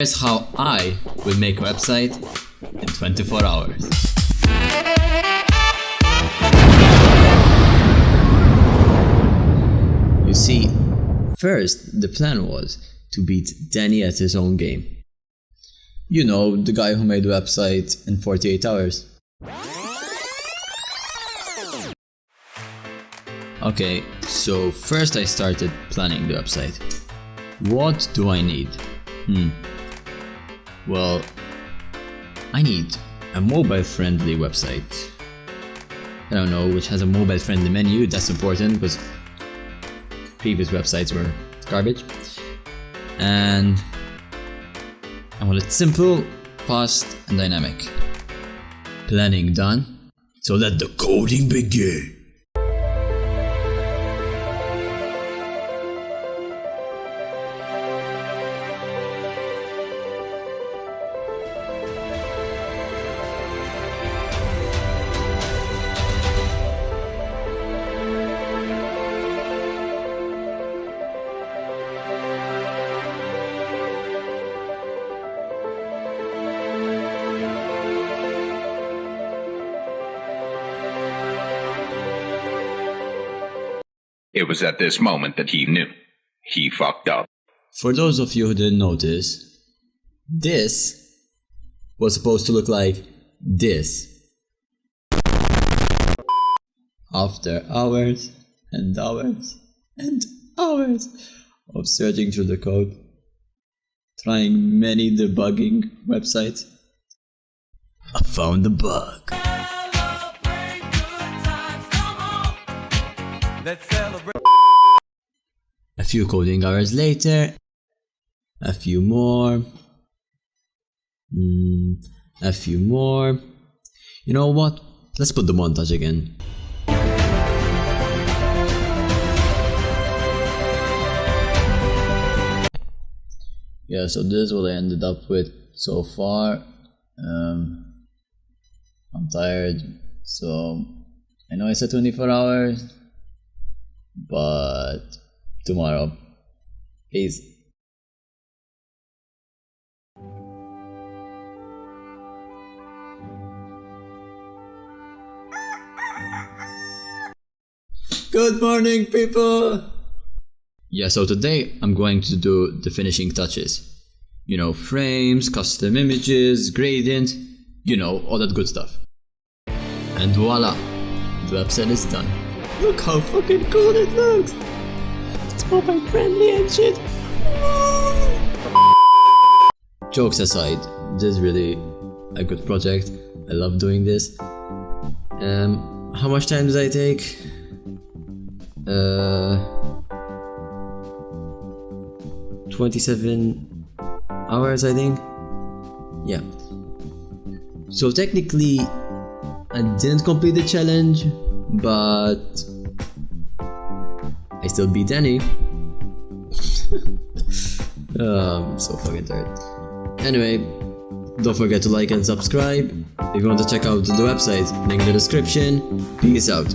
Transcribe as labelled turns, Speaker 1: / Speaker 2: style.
Speaker 1: Here's how I will make a website in 24 hours. You see, first the plan was to beat Dani at his own game. You know, the guy who made the website in 48 hours. Okay, so first I started planning the website. What do I need? Well, I need a mobile-friendly website. I don't know, which has a mobile-friendly menu. That's important because previous websites were garbage. And I want it simple, fast, and dynamic. Planning done, so let the coding begin.
Speaker 2: It was at this moment that he knew. He fucked up.
Speaker 1: For those of you who didn't notice, this was supposed to look like this. After hours and hours and hours of searching through the code, trying many debugging websites, I found the bug.
Speaker 3: Let's celebrate.
Speaker 1: A few coding hours later, a few more, a few more. You know what? Let's put the montage again. Yeah, so this is what I ended up with so far. I'm tired, so I know I said 24 hours. But tomorrow. Peace. Good morning, people! Yeah, so today I'm going to do the finishing touches. You know, frames, custom images, gradient, you know, all that good stuff. And voila! The website is done. Look how fucking cool it looks! It's mobile friendly and shit! Jokes aside, this is really a good project. I love doing this. How much time does I take? 27 hours, I think. Yeah. So technically, I didn't complete the challenge, but I still beat Dani. I'm so fucking tired. Anyway, don't forget to like and subscribe. If you want to check out the website, link in the description. Peace out.